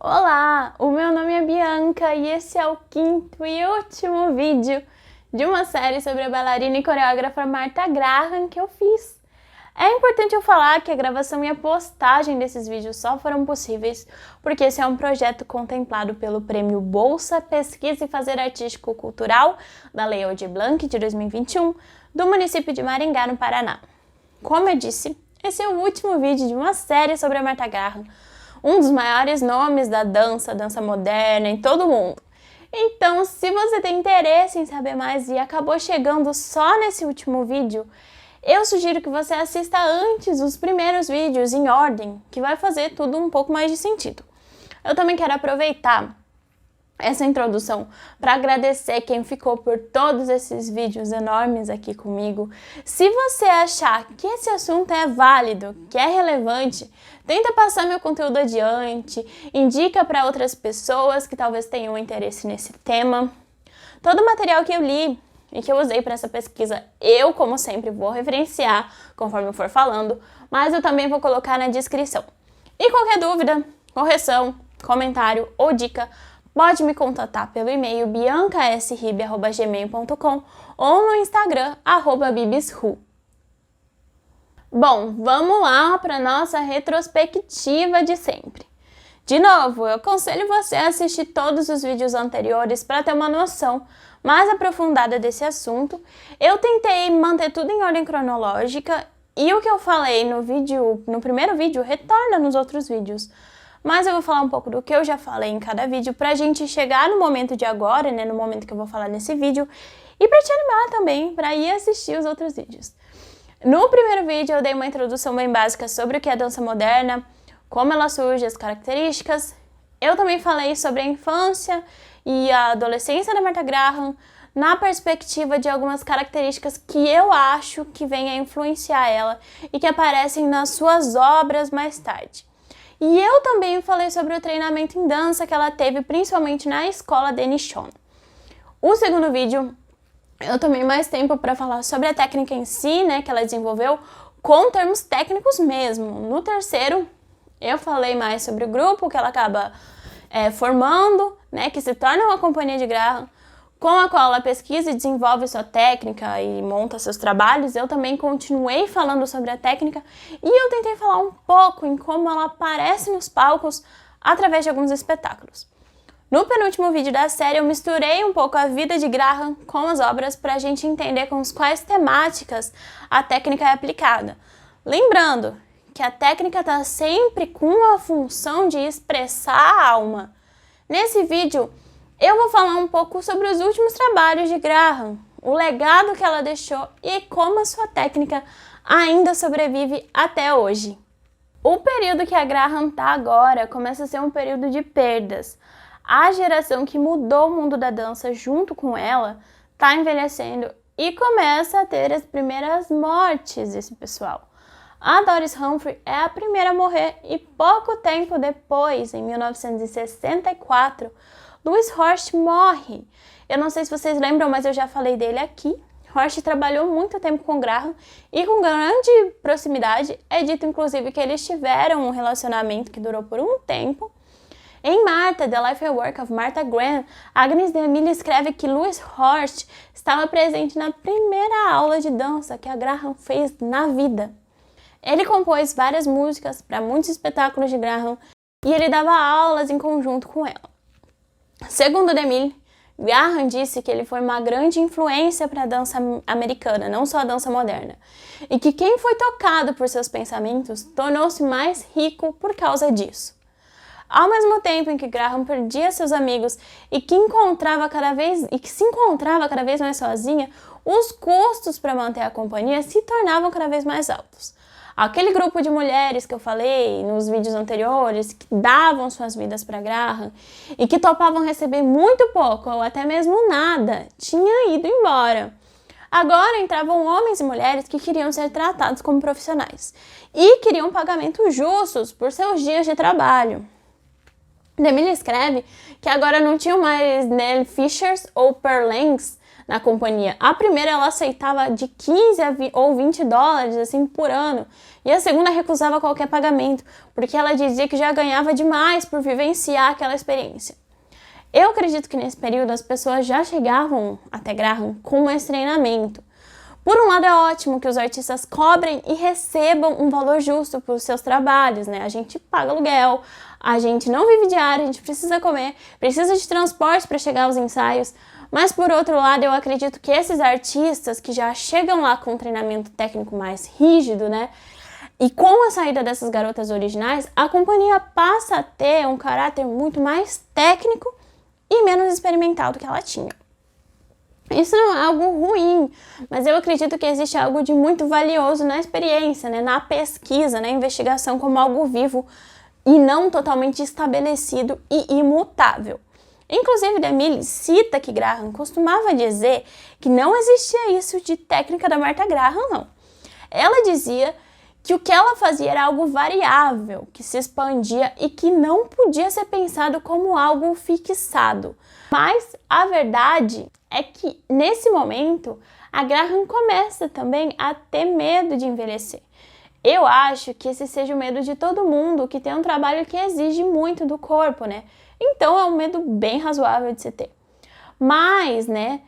Olá, o meu nome é Bianca e esse é o quinto e último vídeo de uma série sobre a bailarina e coreógrafa Martha Graham que eu fiz. É importante eu falar que a gravação e a postagem desses vídeos só foram possíveis porque esse é um projeto contemplado pelo Prêmio Bolsa Pesquisa e Fazer Artístico Cultural da Lei Aldir Blanc de 2021 do município de Maringá, no Paraná. Como eu disse, esse é o último vídeo de uma série sobre a Martha Graham, um dos maiores nomes da dança moderna em todo o mundo. Então, se você tem interesse em saber mais e acabou chegando só nesse último vídeo, eu sugiro que você assista antes os primeiros vídeos em ordem, que vai fazer tudo um pouco mais de sentido. Eu também quero aproveitar essa introdução para agradecer quem ficou por todos esses vídeos enormes aqui comigo. Se você achar que esse assunto é válido, que é relevante, tenta passar meu conteúdo adiante, indica para outras pessoas que talvez tenham interesse nesse tema. Todo o material que eu li e que eu usei para essa pesquisa, eu, como sempre, vou referenciar conforme eu for falando, mas eu também vou colocar na descrição. E qualquer dúvida, correção, comentário ou dica, pode me contatar pelo e-mail biancasribe@gmail.com ou no Instagram, @bibisru. Bom, vamos lá para nossa retrospectiva de sempre. De novo, eu aconselho você a assistir todos os vídeos anteriores para ter uma noção mais aprofundada desse assunto. Eu tentei manter tudo em ordem cronológica e o que eu falei no primeiro vídeo retorna nos outros vídeos. Mas eu vou falar um pouco do que eu já falei em cada vídeo pra gente chegar no momento de agora, no momento que eu vou falar nesse vídeo, e pra te animar também pra ir assistir os outros vídeos. No primeiro vídeo eu dei uma introdução bem básica sobre o que é dança moderna, como ela surge, as características. Eu também falei sobre a infância e a adolescência da Martha Graham, na perspectiva de algumas características que eu acho que vêm a influenciar ela e que aparecem nas suas obras mais tarde. E eu também falei sobre o treinamento em dança que ela teve, principalmente na escola Denis Schoen. O segundo vídeo, eu tomei mais tempo para falar sobre a técnica em si, que ela desenvolveu, com termos técnicos mesmo. No terceiro, eu falei mais sobre o grupo que ela acaba formando, que se torna uma companhia de Graham, com a qual ela pesquisa e desenvolve sua técnica e monta seus trabalhos. Eu também continuei falando sobre a técnica e eu tentei falar um pouco em como ela aparece nos palcos através de alguns espetáculos. No penúltimo vídeo da série, eu misturei um pouco a vida de Graham com as obras para a gente entender com quais temáticas a técnica é aplicada. Lembrando que a técnica está sempre com a função de expressar a alma. Nesse vídeo, eu vou falar um pouco sobre os últimos trabalhos de Graham, o legado que ela deixou e como a sua técnica ainda sobrevive até hoje. O período que a Graham está agora começa a ser um período de perdas. A geração que mudou o mundo da dança junto com ela está envelhecendo e começa a ter as primeiras mortes desse pessoal. A Doris Humphrey é a primeira a morrer e pouco tempo depois, em 1964, Louis Horst morre. Eu não sei se vocês lembram, mas eu já falei dele aqui. Horst trabalhou muito tempo com Graham e com grande proximidade. É dito, inclusive, que eles tiveram um relacionamento que durou por um tempo. Em Martha, The Life and Work of Martha Graham, Agnes DeMille escreve que Louis Horst estava presente na primeira aula de dança que a Graham fez na vida. Ele compôs várias músicas para muitos espetáculos de Graham e ele dava aulas em conjunto com ela. Segundo DeMille, Graham disse que ele foi uma grande influência para a dança americana, não só a dança moderna, e que quem foi tocado por seus pensamentos tornou-se mais rico por causa disso. Ao mesmo tempo em que Graham perdia seus amigos e que se encontrava cada vez mais sozinha, os custos para manter a companhia se tornavam cada vez mais altos. Aquele grupo de mulheres que eu falei nos vídeos anteriores, que davam suas vidas para Graham e que topavam receber muito pouco ou até mesmo nada, tinha ido embora. Agora entravam homens e mulheres que queriam ser tratados como profissionais e queriam pagamentos justos por seus dias de trabalho. DeMille escreve que agora não tinham mais Nell Fischers ou Pearl Langs na companhia. A primeira ela aceitava de 15 ou 20 dólares assim por ano, e a segunda recusava qualquer pagamento, porque ela dizia que já ganhava demais por vivenciar aquela experiência. Eu acredito que nesse período as pessoas já chegavam até Graham com esse treinamento. Por um lado é ótimo que os artistas cobrem e recebam um valor justo por seus trabalhos, né? A gente paga aluguel, a gente não vive de arte, a gente precisa comer, precisa de transporte para chegar aos ensaios. Mas por outro lado, eu acredito que esses artistas que já chegam lá com um treinamento técnico mais rígido, né? E com a saída dessas garotas originais, a companhia passa a ter um caráter muito mais técnico e menos experimental do que ela tinha. Isso não é algo ruim, mas eu acredito que existe algo de muito valioso na experiência, né? Na pesquisa, na investigação como algo vivo e não totalmente estabelecido e imutável. Inclusive, DeMille cita que Graham costumava dizer que não existia isso de técnica da Martha Graham, não. Ela dizia que o que ela fazia era algo variável, que se expandia e que não podia ser pensado como algo fixado. Mas a verdade é que, nesse momento, a Graham começa também a ter medo de envelhecer. Eu acho que esse seja o medo de todo mundo que tem um trabalho que exige muito do corpo, né? Então é um medo bem razoável de se ter. Mas, né,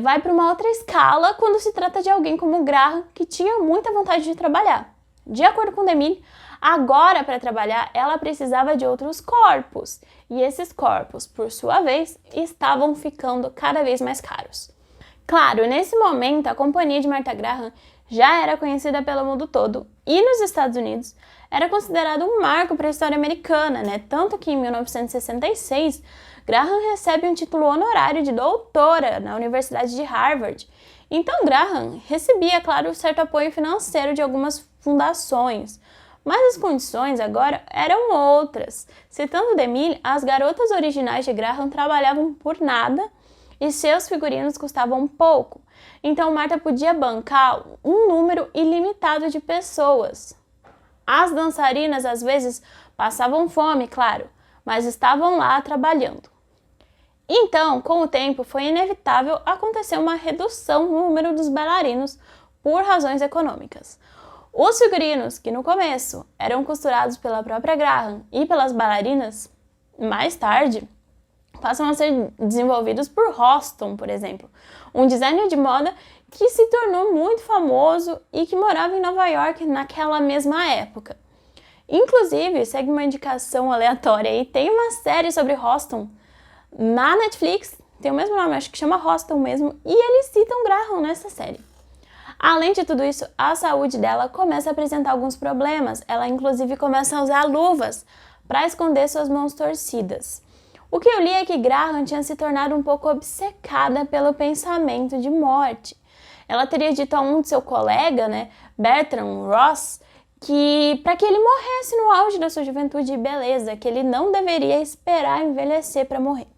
vai para uma outra escala quando se trata de alguém como Graham, que tinha muita vontade de trabalhar. De acordo com DeMille, agora para trabalhar ela precisava de outros corpos, e esses corpos, por sua vez, estavam ficando cada vez mais caros. Claro, nesse momento a companhia de Martha Graham já era conhecida pelo mundo todo, e nos Estados Unidos era considerado um marco para a história americana, né? Tanto que em 1966 Graham recebe um título honorário de doutora na Universidade de Harvard. Então Graham recebia, claro, certo apoio financeiro de algumas fundações, mas as condições agora eram outras. Citando DeMille, as garotas originais de Graham trabalhavam por nada e seus figurinos custavam pouco. Então Martha podia bancar um número ilimitado de pessoas. As dançarinas às vezes passavam fome, claro, mas estavam lá trabalhando. Então, com o tempo, foi inevitável acontecer uma redução no número dos bailarinos por razões econômicas. Os figurinos, que no começo eram costurados pela própria Graham e pelas bailarinas, mais tarde passam a ser desenvolvidos por Houston, por exemplo, um designer de moda que se tornou muito famoso e que morava em Nova York naquela mesma época. Inclusive, segue uma indicação aleatória aí, tem uma série sobre Houston na Netflix, tem o mesmo nome, acho que chama Houston mesmo, e eles citam Graham nessa série. Além de tudo isso, a saúde dela começa a apresentar alguns problemas. Ela inclusive começa a usar luvas para esconder suas mãos torcidas. O que eu li é que Graham tinha se tornado um pouco obcecada pelo pensamento de morte. Ela teria dito a um de seu colega, né, Bertrand Ross, que para que ele morresse no auge da sua juventude e beleza, que ele não deveria esperar envelhecer para morrer.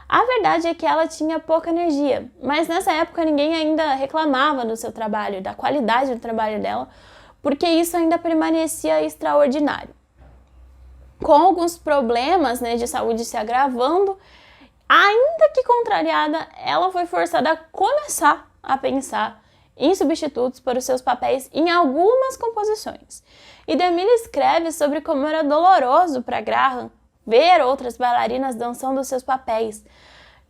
A verdade é que ela tinha pouca energia, mas nessa época ninguém ainda reclamava do seu trabalho, da qualidade do trabalho dela, porque isso ainda permanecia extraordinário. Com alguns problemas, né, de saúde se agravando, ainda que contrariada, ela foi forçada a começar a pensar em substitutos para os seus papéis em algumas composições. E DeMille escreve sobre como era doloroso para Graham ver outras bailarinas dançando seus papéis.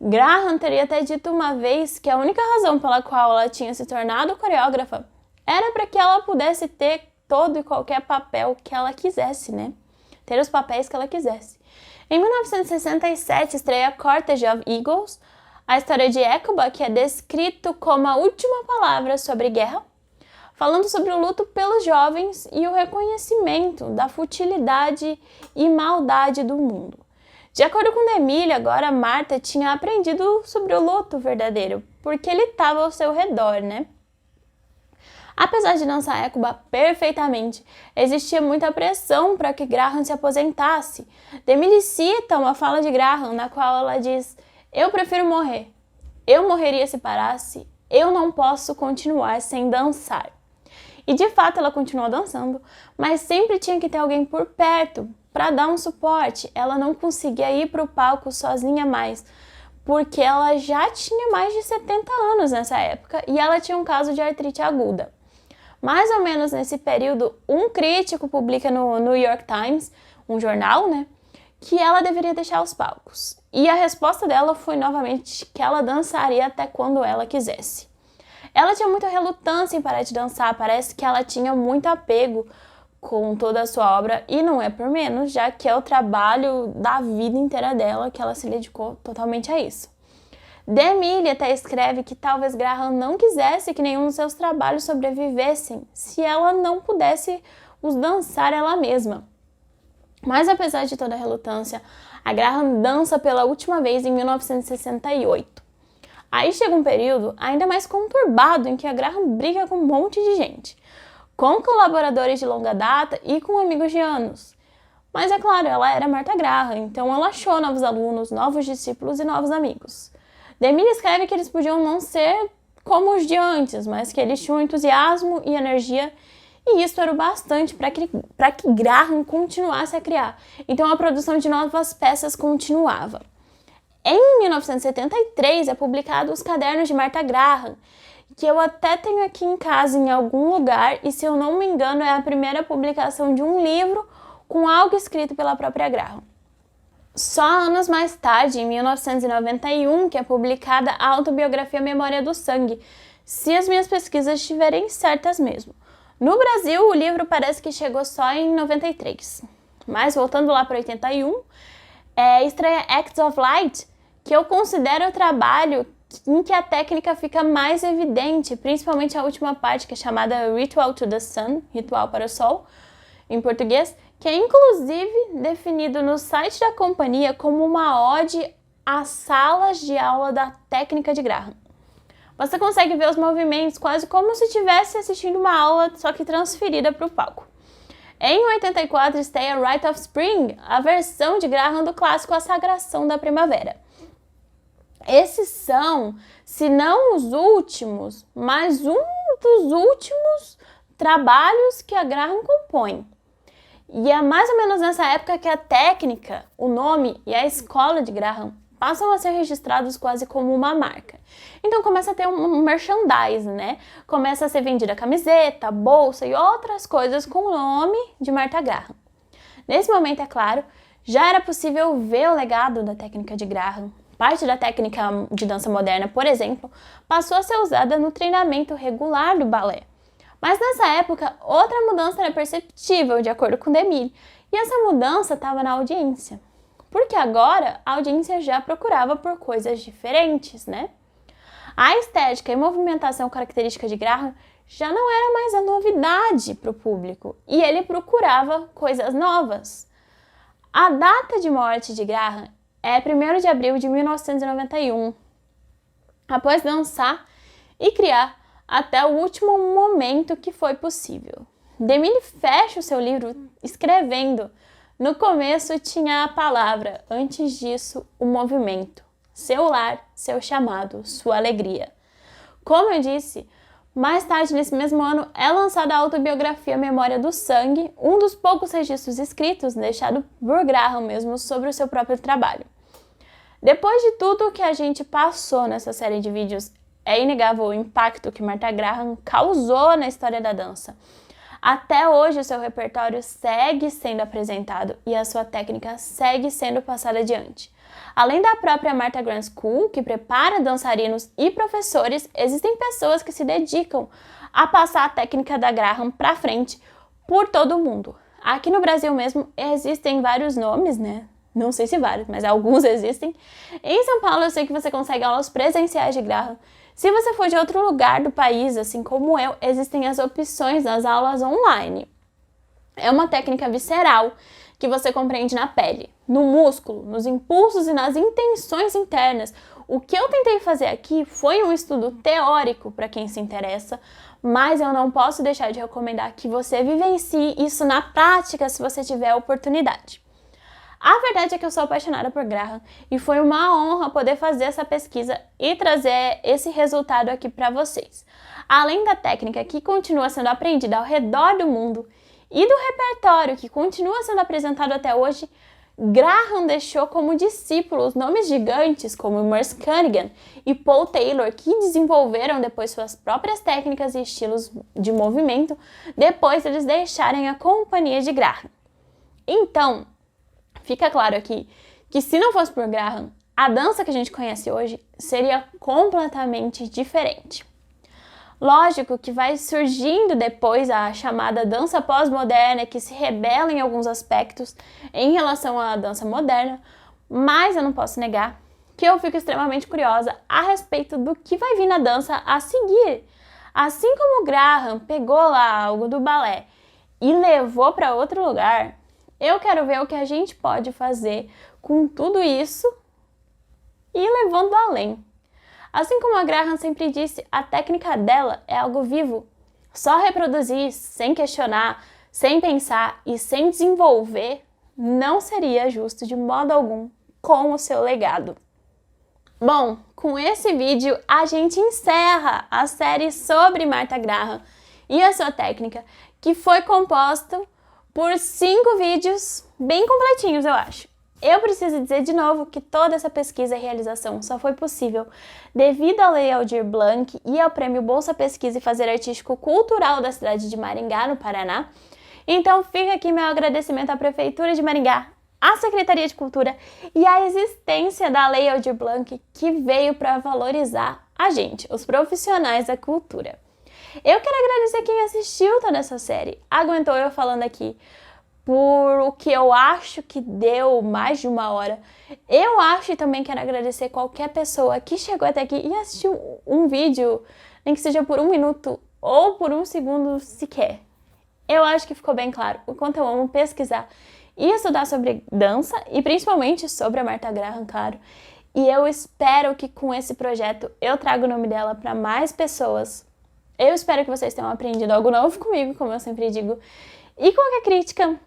Graham teria até dito uma vez que a única razão pela qual ela tinha se tornado coreógrafa era para que ela pudesse ter todo e qualquer papel que ela quisesse, né? Ter os papéis que ela quisesse. Em 1967 estreia Courtesy of Eagles, a história de Hecuba, que é descrito como a última palavra sobre guerra, falando sobre o luto pelos jovens e o reconhecimento da futilidade e maldade do mundo. De acordo com DeMille, agora Martha tinha aprendido sobre o luto verdadeiro, porque ele estava ao seu redor, né? Apesar de dançar Hecuba perfeitamente, existia muita pressão para que Graham se aposentasse. DeMille cita uma fala de Graham na qual ela diz: "Eu prefiro morrer. Eu morreria se parasse. Eu não posso continuar sem dançar." E de fato ela continuou dançando, mas sempre tinha que ter alguém por perto para dar um suporte. Ela não conseguia ir para o palco sozinha mais, porque ela já tinha mais de 70 anos nessa época e ela tinha um caso de artrite aguda. Mais ou menos nesse período, um crítico publica no New York Times, um jornal, né, que ela deveria deixar os palcos. E a resposta dela foi novamente que ela dançaria até quando ela quisesse. Ela tinha muita relutância em parar de dançar, parece que ela tinha muito apego com toda a sua obra, e não é por menos, já que é o trabalho da vida inteira dela que ela se dedicou totalmente a isso. DeMille até escreve que talvez Graham não quisesse que nenhum dos seus trabalhos sobrevivessem se ela não pudesse os dançar ela mesma. Mas apesar de toda a relutância, a Graham dança pela última vez em 1968. Aí chega um período ainda mais conturbado em que a Graham briga com um monte de gente, com colaboradores de longa data e com amigos de anos. Mas é claro, ela era Martha Graham, então ela achou novos alunos, novos discípulos e novos amigos. DeMille escreve que eles podiam não ser como os de antes, mas que eles tinham entusiasmo e energia, e isso era o bastante para que Graham continuasse a criar. Então a produção de novas peças continuava. Em 1973 é publicado Os Cadernos de Martha Graham, que eu até tenho aqui em casa em algum lugar, e se eu não me engano é a primeira publicação de um livro com algo escrito pela própria Graham. Só anos mais tarde, em 1991, que é publicada a autobiografia Memória do Sangue, se as minhas pesquisas estiverem certas mesmo. No Brasil, o livro parece que chegou só em 93. Mas voltando lá para 81, estreia Acts of Light, que eu considero o trabalho em que a técnica fica mais evidente, principalmente a última parte, que é chamada Ritual to the Sun, Ritual para o Sol, em português, que é inclusive definido no site da companhia como uma ode às salas de aula da técnica de Graham. Você consegue ver os movimentos quase como se estivesse assistindo uma aula, só que transferida para o palco. Em 84 estreia Rite of Spring, a versão de Graham do clássico A Sagração da Primavera. Esses são, se não os últimos, mas um dos últimos trabalhos que a Graham compõe. E é mais ou menos nessa época que a técnica, o nome e a escola de Graham passam a ser registrados quase como uma marca. Então começa a ter um merchandise, né? Começa a ser vendida camiseta, bolsa e outras coisas com o nome de Martha Graham. Nesse momento, é claro, já era possível ver o legado da técnica de Graham. Parte da técnica de dança moderna, por exemplo, passou a ser usada no treinamento regular do balé. Mas nessa época, outra mudança era perceptível, de acordo com DeMille, e essa mudança estava na audiência. Porque agora a audiência já procurava por coisas diferentes, né? A estética e movimentação característica de Graham já não era mais a novidade para o público, e ele procurava coisas novas. A data de morte de Graham é 1º de abril de 1991, após dançar e criar até o último momento que foi possível. DeMille fecha o seu livro escrevendo: no começo tinha a palavra, antes disso o movimento, seu lar, seu chamado, sua alegria. Como eu disse, mais tarde nesse mesmo ano é lançada a autobiografia Memória do Sangue, um dos poucos registros escritos deixado por Graham mesmo sobre o seu próprio trabalho. Depois de tudo o que a gente passou nessa série de vídeos, é inegável o impacto que Martha Graham causou na história da dança. Até hoje o seu repertório segue sendo apresentado e a sua técnica segue sendo passada adiante. Além da própria Martha Graham School, que prepara dançarinos e professores, existem pessoas que se dedicam a passar a técnica da Graham para frente por todo o mundo. Aqui no Brasil mesmo existem vários nomes, né? Não sei se vários, mas alguns existem. Em São Paulo eu sei que você consegue aulas presenciais de Graham. Se você for de outro lugar do país, assim como eu, existem as opções das aulas online. É uma técnica visceral que você compreende na pele, no músculo, nos impulsos e nas intenções internas. O que eu tentei fazer aqui foi um estudo teórico para quem se interessa, mas eu não posso deixar de recomendar que você vivencie isso na prática se você tiver a oportunidade. A verdade é que eu sou apaixonada por Graham e foi uma honra poder fazer essa pesquisa e trazer esse resultado aqui para vocês. Além da técnica que continua sendo aprendida ao redor do mundo e do repertório que continua sendo apresentado até hoje, Graham deixou como discípulos nomes gigantes como Merce Cunningham e Paul Taylor, que desenvolveram depois suas próprias técnicas e estilos de movimento depois de eles deixarem a companhia de Graham. Então, fica claro aqui que se não fosse por Graham, a dança que a gente conhece hoje seria completamente diferente. Lógico que vai surgindo depois a chamada dança pós-moderna, que se rebela em alguns aspectos em relação à dança moderna, mas eu não posso negar que eu fico extremamente curiosa a respeito do que vai vir na dança a seguir. Assim como Graham pegou lá algo do balé e levou para outro lugar, eu quero ver o que a gente pode fazer com tudo isso e levando além. Assim como a Graham sempre disse, a técnica dela é algo vivo. Só reproduzir sem questionar, sem pensar e sem desenvolver não seria justo de modo algum com o seu legado. Bom, com esse vídeo a gente encerra a série sobre Martha Graham e a sua técnica, que foi composta por 5 vídeos bem completinhos, eu acho. Eu preciso dizer de novo que toda essa pesquisa e realização só foi possível devido à Lei Aldir Blanc e ao Prêmio Bolsa Pesquisa e Fazer Artístico Cultural da cidade de Maringá, no Paraná. Então fica aqui meu agradecimento à Prefeitura de Maringá, à Secretaria de Cultura e à existência da Lei Aldir Blanc, que veio para valorizar a gente, os profissionais da cultura. Eu quero agradecer quem assistiu toda essa série, aguentou eu falando aqui por o que eu acho que deu mais de 1 hora. Eu acho e também quero agradecer qualquer pessoa que chegou até aqui e assistiu um vídeo, nem que seja por 1 minuto ou por 1 segundo sequer. Eu acho que ficou bem claro o quanto eu amo pesquisar e estudar sobre dança e principalmente sobre a Martha Graham, claro. E eu espero que com esse projeto eu traga o nome dela para mais pessoas. Eu espero que vocês tenham aprendido algo novo comigo, como eu sempre digo. E qualquer crítica,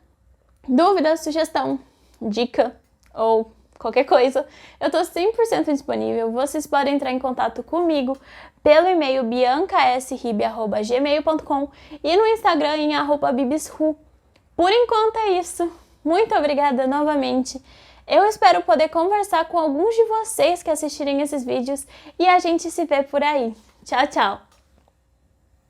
dúvida, sugestão, dica ou qualquer coisa, eu tô 100% disponível. Vocês podem entrar em contato comigo pelo e-mail biancasribe@gmail.com e no Instagram em @bibisru. Por enquanto é isso. Muito obrigada novamente. Eu espero poder conversar com alguns de vocês que assistirem esses vídeos e a gente se vê por aí. Tchau, tchau!